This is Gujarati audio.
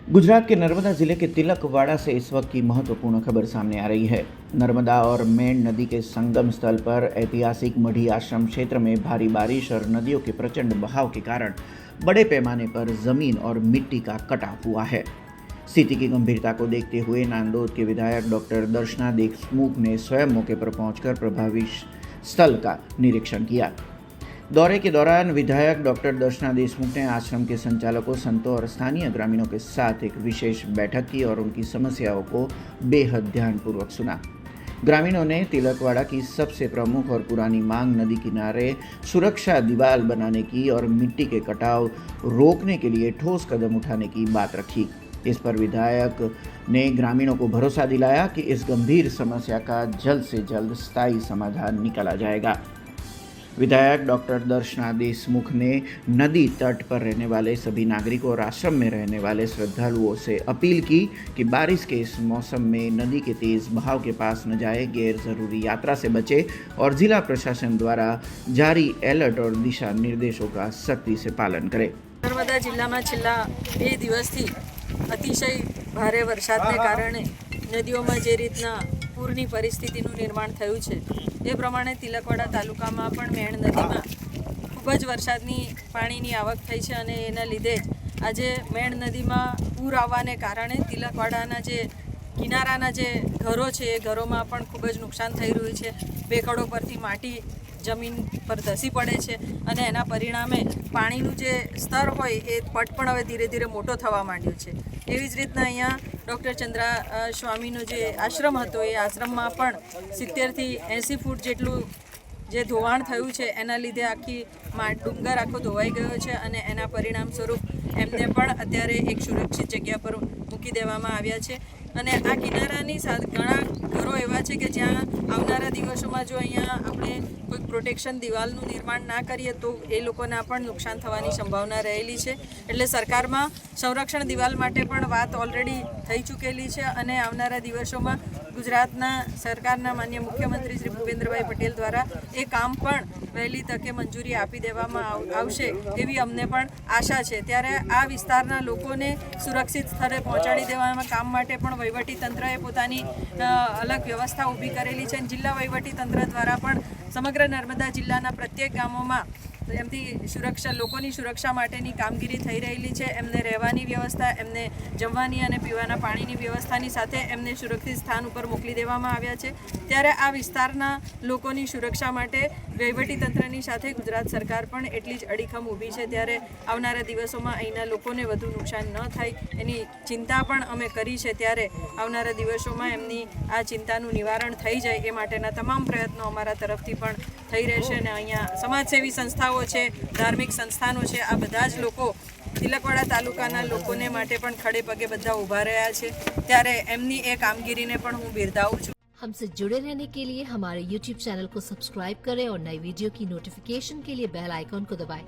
गुजरात के नर्मदा जिले के तिलकवाड़ा से इस वक्त की महत्वपूर्ण खबर सामने आ रही है। नर्मदा और मेण नदी के संगम स्थल पर ऐतिहासिक मढ़ी आश्रम क्षेत्र में भारी बारिश और नदियों के प्रचंड बहाव के कारण बड़े पैमाने पर जमीन और मिट्टी का कटाव हुआ है। स्थिति की गंभीरता को देखते हुए नांदोद के विधायक डॉक्टर दर्शना देशमुख ने स्वयं मौके पर पहुंचकर प्रभावित स्थल का निरीक्षण किया। दौरे के दौरान विधायक डॉक्टर दर्शना देशमुख ने आश्रम के संचालकों, संतों और स्थानीय ग्रामीणों के साथ एक विशेष बैठक की और उनकी समस्याओं को बेहद ध्यानपूर्वक सुना। ग्रामीणों ने तिलकवाड़ा की सबसे प्रमुख और पुरानी मांग नदी किनारे सुरक्षा दीवार बनाने की और मिट्टी के कटाव रोकने के लिए ठोस कदम उठाने की बात रखी। इस पर विधायक ने ग्रामीणों को भरोसा दिलाया कि इस गंभीर समस्या का जल्द से जल्द स्थायी समाधान निकाला जाएगा। विधायक डॉक्टर दर्शना देशमुख ने नदी तट पर रहने वाले सभी नागरिकों और आश्रम में रहने वाले श्रद्धालुओं से अपील की कि बारिश के इस मौसम में नदी के तेज बहाव के पास न जाए, गैर जरूरी यात्रा से बचे और जिला प्रशासन द्वारा जारी अलर्ट और दिशा निर्देशों का सख्ती से पालन करें। नर्मदा जिला में छेल्ला 2 દિવસથી अतिशय भारे वरसादने कारणे नदीओं जे रीतना पूरनी परिस्थितिનું निर्माण થયું છે એ પ્રમાણે તિલકવાડા તાલુકામાં પણ મેણ નદીમાં ખૂબ જ વરસાદની પાણીની આવક થઈ છે અને એના લીધે જ આજે મેણ નદીમાં પૂર આવવાને કારણે તિલકવાડાના જે કિનારાના જે ઘરો છે એ ઘરોમાં પણ ખૂબ જ નુકસાન થઈ રહ્યું છે। બેકડો પરથી માટી જમીન પર ધસી પડે છે અને એના પરિણામે પાણીનું જે સ્તર હોય એ પટ પણ હવે ધીરે ધીરે મોટો થવા માંડ્યો છે। એવી જ રીતના અહીંયા ડૉક્ટર ચંદ્રા સ્વામીનો જે આશ્રમ હતો એ આશ્રમમાં પણ 70 થી 80 ફૂટ જેટલું જે ધોવાણ થયું છે એના લીધે આખી ડુંગર આખો ધોવાઈ ગયો છે અને એના પરિણામ સ્વરૂપ એમને પણ અત્યારે એક સુરક્ષિત જગ્યા પર મૂકી દેવામાં આવ્યા છે। અને આ કિનારાની ઘણા ઘરો એવા છે કે જ્યાં આવનારા દિવસોમાં જો અહીંયા આપણે કોઈ પ્રોટેક્શન દિવાલનું निर्माण ના કરીએ તો એ લોકોના પણ નુકસાન થવાની સંભાવના રહેલી છે। એટલે સરકારમાં સંરક્ષણ દિવાલ માટે પણ વાત ઓલરેડી થઈ ચૂકેલી છે અને આવનારા દિવસોમાં ગુજરાતના સરકારના માન્ય મુખ્યમંત્રી શ્રી ભૂપેન્દ્રભાઈ પટેલ દ્વારા એ કામ પણ વહેલી તકે મંજૂરી આપી દેવામાં આવશે એવી અમને પણ આશા છે। ત્યારે આ વિસ્તારના લોકોને સુરક્ષિત સ્થળે પહોંચાડી દેવામાં કામ માટે પણ વહીવટી તંત્રએ પોતાની અલગ વ્યવસ્થા ઊભી કરેલી છે। જિલ્લા વહીવટી તંત્ર દ્વારા પણ સમગ્ર નર્મદા જિલ્લાના પ્રત્યેક ગામોમાં એમથી સુરક્ષા લોકોની સુરક્ષા માટેની કામગીરી થઈ રહેલી છે। એમને રહેવાની વ્યવસ્થા, એમને જમવાની અને પીવાના પાણીની વ્યવસ્થાની સાથે એમને સુરક્ષિત સ્થાન ઉપર મોકલી દેવામાં આવ્યા છે। ત્યારે આ વિસ્તારના લોકોની સુરક્ષા માટે વહીવટી તંત્રની સાથે ગુજરાત સરકાર પણ એટલી જ અડીખમ ઊભી છે। ત્યારે આવનારા દિવસોમાં અહીંના લોકોને વધુ નુકસાન ન થાય એની ચિંતા પણ અમે કરી છે। ત્યારે આવનારા દિવસોમાં એમની આ ચિંતાનું નિવારણ થઈ જાય એ માટેના તમામ પ્રયત્નો અમારા તરફથી પણ થઈ રહેશે। અને અહીંયા સમાજસેવી સંસ્થાઓ છે, ધાર્મિક સંસ્થાનો છે, આ બધા જ લોકો तिलकवाड़ा तालुकाना लोकोने माटे पण खड़े पगे बधा उभा रह्या छे। त्यारे एमनी ए कामगीरीने पण हूँ बिरदावुं छुं। हमसे जुड़े रहने के लिए हमारे YouTube चैनल को सब्सक्राइब करें और नई वीडियो की नोटिफिकेशन के लिए बेल आइकॉन को दबाएं।